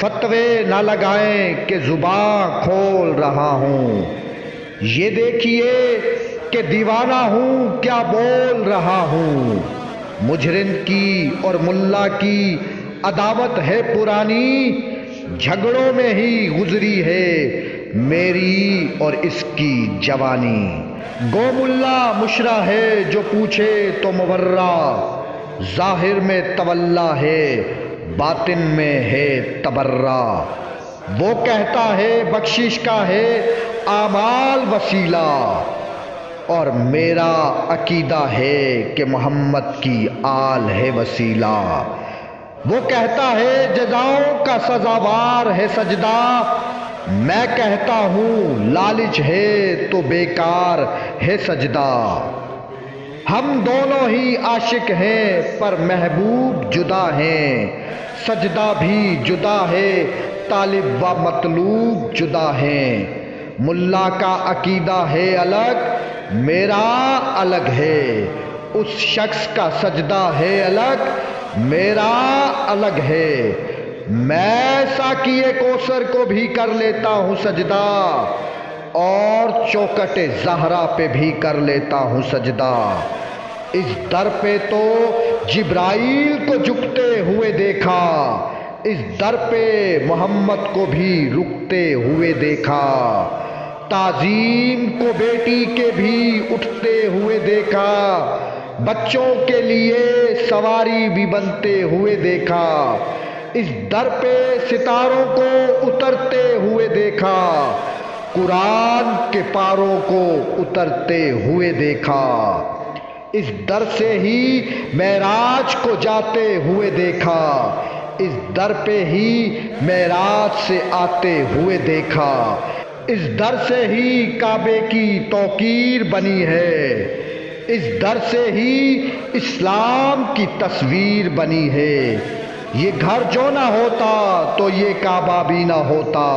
فتوے نہ لگائیں کہ زباں کھول رہا ہوں، یہ دیکھیے کہ دیوانہ ہوں کیا بول رہا ہوں۔ مجرم کی اور ملا کی عداوت ہے پرانی، جھگڑوں میں ہی گزری ہے میری اور اس کی جوانی۔ گو ملا مشرا ہے جو پوچھے تو مورا، ظاہر میں تولا ہے باطن میں ہے تبرا۔ وہ کہتا ہے بخشش کا ہے اعمال وسیلہ، اور میرا عقیدہ ہے کہ محمد کی آل ہے وسیلہ۔ وہ کہتا ہے جزاؤں کا سزاوار ہے سجدہ، میں کہتا ہوں لالچ ہے تو بیکار ہے سجدہ۔ ہم دونوں ہی عاشق ہیں پر محبوب جدا ہیں، سجدہ بھی جدا ہے طالب و مطلوب جدا ہیں۔ ملا کا عقیدہ ہے الگ، میرا الگ ہے، اس شخص کا سجدہ ہے الگ، میرا الگ ہے۔ میں ساقی کوثر کو بھی کر لیتا ہوں سجدہ، اور چوکٹ زہرا پہ بھی کر لیتا ہوں سجدہ۔ اس در پہ تو جبرائیل کو جھکتے ہوئے دیکھا، اس در پہ محمد کو بھی رکتے ہوئے دیکھا۔ تعظیم کو بیٹی کے بھی اٹھتے ہوئے دیکھا، بچوں کے لیے سواری بھی بنتے ہوئے دیکھا۔ اس در پہ ستاروں کو اترتے ہوئے دیکھا، قرآن کے پاروں کو اترتے ہوئے دیکھا۔ اس در سے ہی معراج کو جاتے ہوئے دیکھا، اس در پہ ہی معراج سے آتے ہوئے دیکھا۔ اس در سے ہی کعبے کی توقیر بنی ہے، اس در سے ہی اسلام کی تصویر بنی ہے۔ یہ گھر جو نہ ہوتا تو یہ کعبہ بھی نہ ہوتا،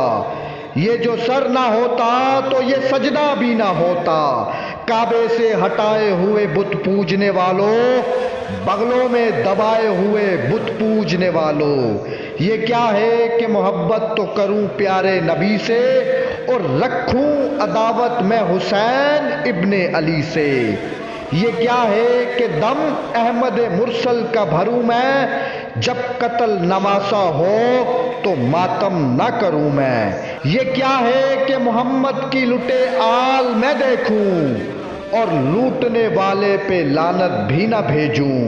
یہ جو سر نہ ہوتا تو یہ سجدہ بھی نہ ہوتا۔ کعبے سے ہٹائے ہوئے بت پوجنے والوں، بغلوں میں دبائے ہوئے بت پوجنے والوں، یہ کیا ہے کہ محبت تو کروں پیارے نبی سے، اور رکھوں عداوت میں حسین ابن علی سے۔ یہ کیا ہے کہ دم احمد مرسل کا بھروں میں، جب قتل نواسا ہو تو ماتم نہ کروں میں۔ یہ کیا ہے کہ محمد کی لٹے آل میں دیکھوں، اور لوٹنے والے پہ لعنت بھی نہ بھیجوں۔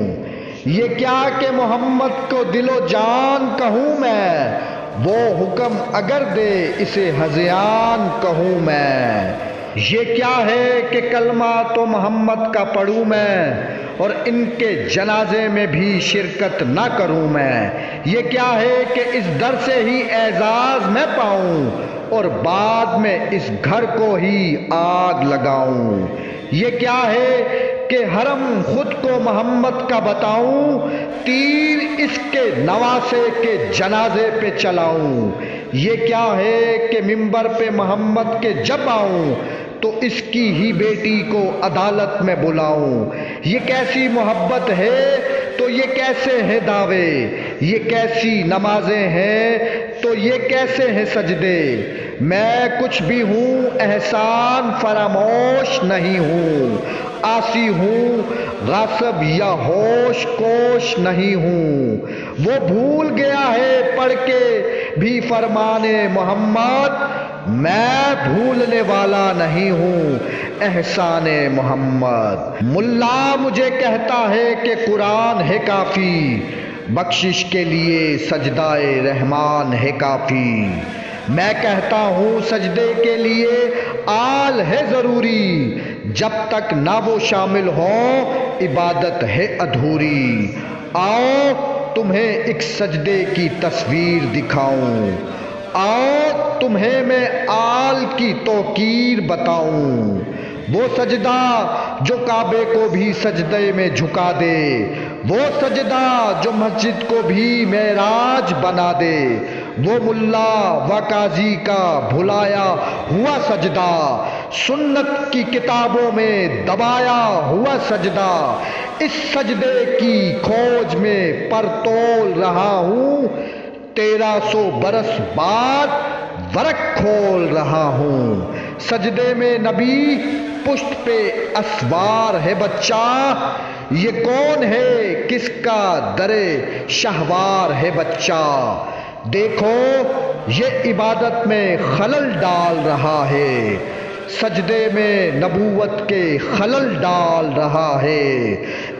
یہ کیا کہ محمد کو دل و جان کہوں میں، وہ حکم اگر دے اسے ہذیان کہوں میں۔ یہ کیا ہے کہ کلمہ تو محمد کا پڑھوں میں، اور ان کے جنازے میں بھی شرکت نہ کروں میں۔ یہ کیا ہے کہ اس در سے ہی اعزاز میں پاؤں، اور بعد میں اس گھر کو ہی آگ لگاؤں۔ یہ کیا ہے کہ حرم خود کو محمد کا بتاؤں، تیر اس کے نواسے کے جنازے پہ چلاؤں۔ یہ کیا ہے کہ منبر پہ محمد کے جب آؤں تو اس کی ہی بیٹی کو عدالت میں بلاؤں۔ یہ کیسی محبت ہے تو یہ کیسے ہیں دعوے، یہ کیسی نمازیں ہیں تو یہ کیسے ہیں سجدے۔ میں کچھ بھی ہوں احسان فراموش نہیں ہوں، عاصی ہوں غاصب یا ہوش کوش نہیں ہوں۔ وہ بھول گیا ہے پڑھ کے بھی فرمان محمد، میں بھولنے والا نہیں ہوں احسان محمد۔ ملا مجھے کہتا ہے کہ قرآن ہے کافی، بخشش کے لیے سجدہ رحمان ہے کافی۔ میں کہتا ہوں سجدے کے لیے آل ہے ضروری، جب تک نہ وہ شامل ہوں عبادت ہے ادھوری۔ آؤ تمہیں ایک سجدے کی تصویر دکھاؤں، آؤ تمہیں میں آل کی توقیر بتاؤں۔ وہ سجدہ جو کعبے کو بھی سجدے میں جھکا دے، وہ سجدہ جو مسجد کو بھی معراج بنا دے، وہ ملا و قاضی کا بھلایا ہوا سجدہ، سنت کی کتابوں میں دبایا ہوا سجدہ، اس سجدے کی کھوج میں پر تول رہا ہوں، 1300 برس بعد ورق کھول رہا ہوں۔ سجدے میں نبی پشت پہ اسوار ہے بچہ، یہ کون ہے کس کا در شہوار ہے بچہ۔ دیکھو یہ عبادت میں خلل ڈال رہا ہے، سجدے میں نبوت کے خلل ڈال رہا ہے،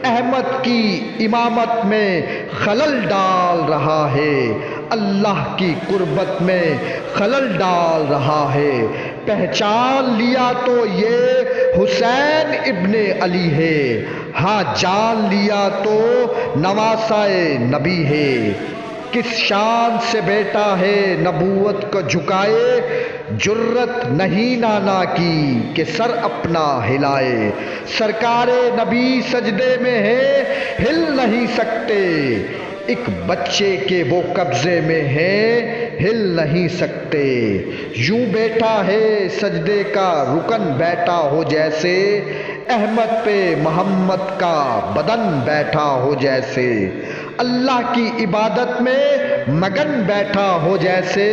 احمد کی امامت میں خلل ڈال رہا ہے، اللہ کی قربت میں خلل ڈال رہا ہے۔ پہچان لیا تو یہ حسین ابن علی ہے، ہاں جان لیا تو نواسائے نبی ہے۔ کس شان سے بیٹا ہے نبوت کو جھکائے، جرت نہیں نانا کی کہ سر اپنا ہلائے۔ سرکار نبی سجدے میں ہے ہل نہیں سکتے، ایک بچے کے وہ قبضے میں ہے ہل نہیں سکتے۔ یوں بیٹھا ہے سجدے کا رکن بیٹھا ہو جیسے، احمد پہ محمد کا بدن بیٹھا ہو جیسے، اللہ کی عبادت میں مگن بیٹھا ہو جیسے،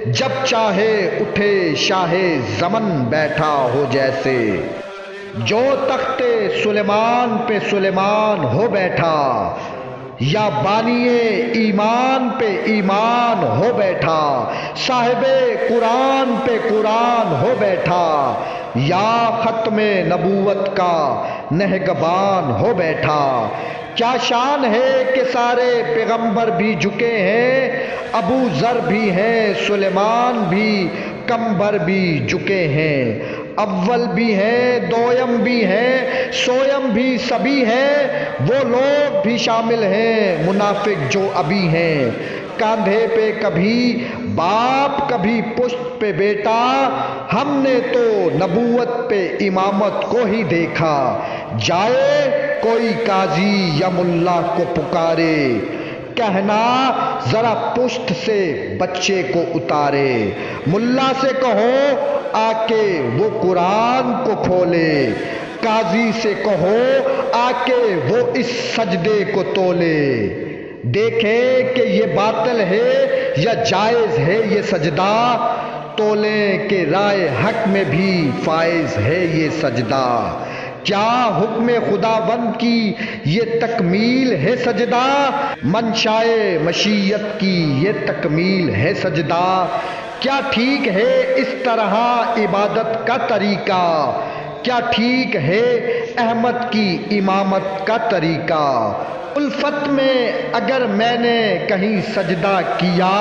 جب چاہے اٹھے شاہ زمن بیٹھا ہو جیسے۔ جو تخت سلیمان پہ سلیمان ہو بیٹھا، یا بانی ایمان پہ ایمان ہو بیٹھا، صاحب قرآن پہ قرآن ہو بیٹھا، یا ختم نبوت کا نہگبان ہو بیٹھا۔ کیا شان ہے کہ سارے پیغمبر بھی جھکے ہیں، ابو ذر بھی ہیں، سلیمان بھی، کمبر بھی جھکے ہیں، اول بھی ہیں، دویم بھی ہیں، سویم بھی سبھی ہیں، وہ لوگ بھی شامل ہیں منافق جو ابھی ہیں۔ کاندھے پہ کبھی باپ کبھی پشت پہ بیٹا، ہم نے تو نبوت پہ امامت کو ہی دیکھا، جائے کوئی قاضی یا ملا کو پکارے، کہنا ذرا پشت سے بچے کو اتارے، ملا سے کہو آ کے وہ قرآن کو کھولے، قاضی سے کہو آ کے وہ اس سجدے کو تولے، دیکھیں کہ یہ باطل ہے یا جائز ہے یہ سجدہ، تولیں کہ رائے حق میں بھی فائز ہے یہ سجدہ۔ کیا حکم خداوند کی یہ تکمیل ہے سجدہ، منشائے مشیت کی یہ تکمیل ہے سجدہ۔ کیا ٹھیک ہے اس طرح عبادت کا طریقہ، کیا ٹھیک ہے احمد کی امامت کا طریقہ۔ الفت میں اگر میں نے کہیں سجدہ کیا،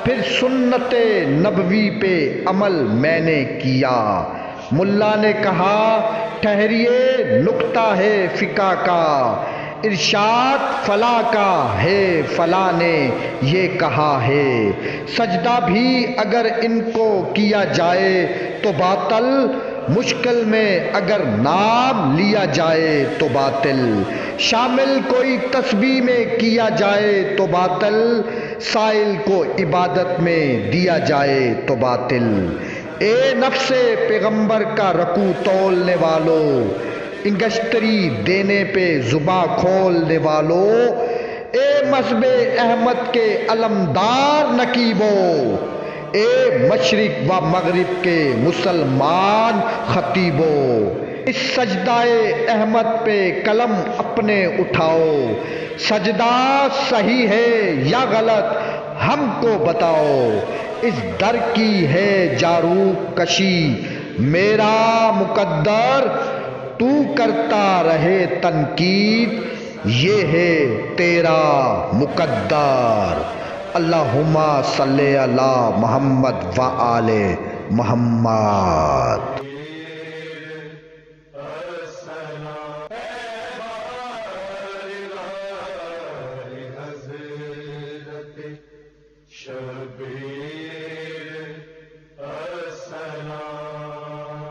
پھر سنت نبوی پہ عمل میں نے کیا۔ ملا نے کہا ٹھہریے نکتہ ہے فقہ کا، ارشاد فلاں کا ہے فلاں نے یہ کہا ہے، سجدہ بھی اگر ان کو کیا جائے تو باطل، مشکل میں اگر نام لیا جائے تو باطل، شامل کوئی تسبیح میں کیا جائے تو باطل، سائل کو عبادت میں دیا جائے تو باطل۔ اے نفس پیغمبر کا رکوع تولنے والو، انگشتری دینے پہ زباں کھولنے والو، اے مذہب احمد کے علمدار نقیبو، اے مشرق و مغرب کے مسلمان خطیبو، اس سجدہ احمد پہ قلم اپنے اٹھاؤ، سجدہ صحیح ہے یا غلط ہم کو بتاؤ، اس در کی ہے جارو کشی میرا مقدر، تو کرتا رہے تنقید یہ ہے تیرا مقدر۔ اللہم صلی علی محمد و آل محمد۔